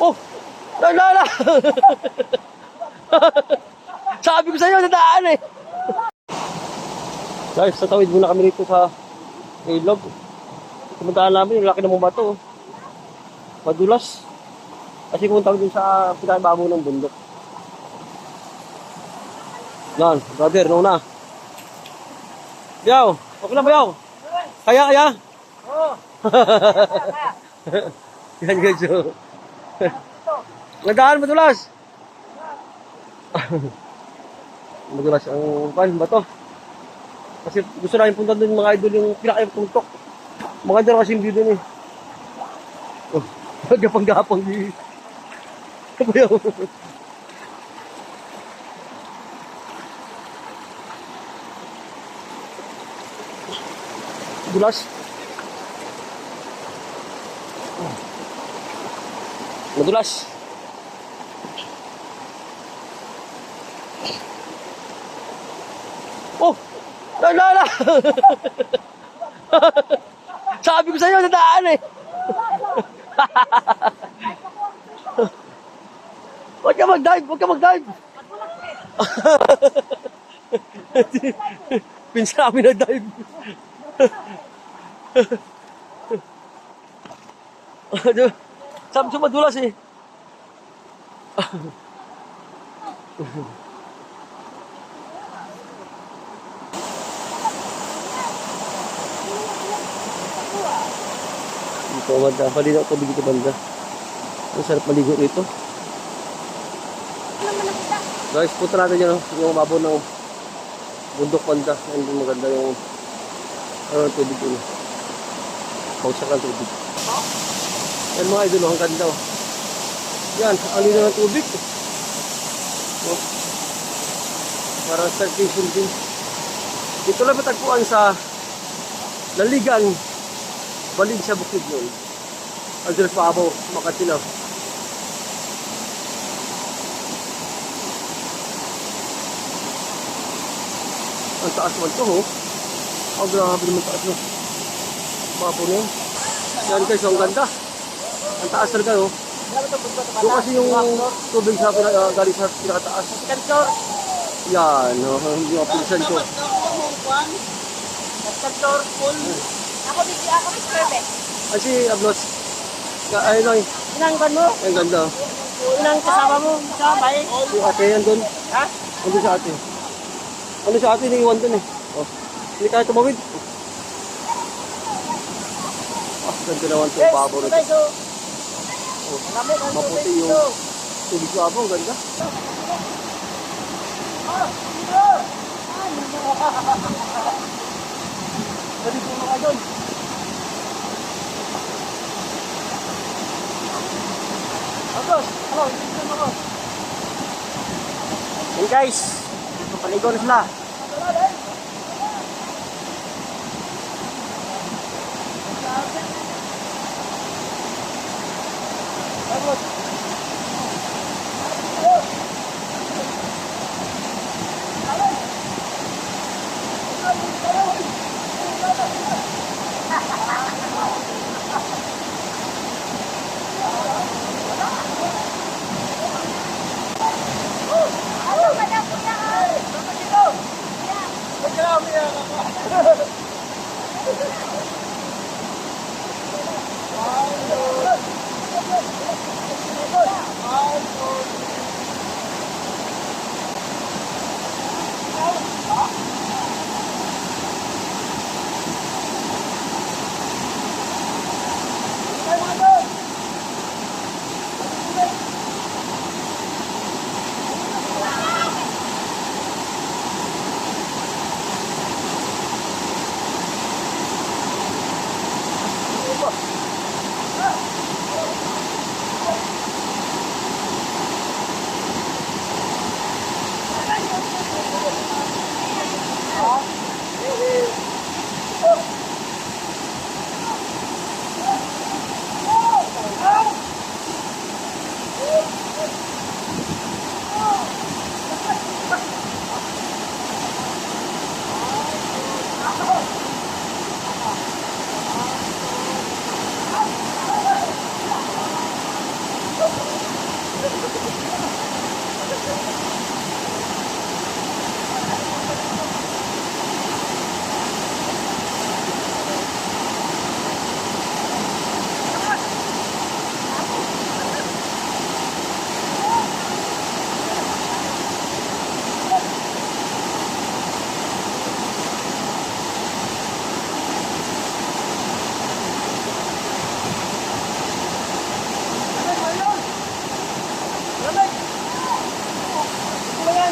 Oh! Lala! Sabi ko sa inyo, nadaan eh. Guys, tatawid muna kami rito sa ilog. Pumuntaan namin, yung laki ng mga bato. Madulas. Kasi pumunta kami dun sa pinakababo ng bundok. Yan, brother, nauna. Biyaw, okay lang Biyaw? Kaya? Oo. Yan guys, so. Nadaan, madulas. Madulas ang pan, bato. Kasi gusto namin punta doon mga idol yung pinaka-tuntok. Mga idol kasi hindi doon eh. Oh, gapang-gapang di. Kabayaw. Dulas. Madulas. Oh! Lala! Sabi ko sa inyo, nadaan eh. Huwag ka mag-dive, huwag ka mag-dive. Pinsa kami na-dive. Sabi ko madulas eh. Dito banda, palino ako tubig dito banda. Ang sarap maligo rito. Guys, punta natin yun, yung babaw ng bundok banda. Hindi maganda yung tubig yun. Pausak ng tubig. Yan mga idol, ang ganda. Yan, ang lino ng tubig. Parang starvation din. Dito lang matagpuan sa Laligan, Balig sa bukid yun. Andres Paabo, Makati na. Ang taas man ito, ho. Ang grabe naman taas, no. Paabo na yun. Yan guys, ang ganda. Ang taas talaga, ho. Doon kasi yung tubig sa galing sa pinakataas. Yan, ho. Yung apilisan ko. Ako Mr. Ay, si Ablos. Ay, lang. Inang kan mo? Ang ganda. Inang kasama mo sa bahay? Yung ate yan doon. Ha? Ano sa ate? Ano sa ate? Iniiwan doon eh. Oh. Hindi kaya tumawid. Ah, ganda naman itong pabo rin. Oh. Maputi yung tubig sa abo. Ganda. Pwede po mga doon. Agos, hello, dito mo. Yan guys, papaligo na sila.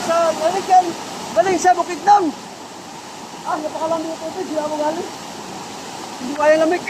sa lamig yan. Galing sa Bukidnon. Ah, napakalamig yung tubig. Hindi ako galing. Hindi ko kaya lamig.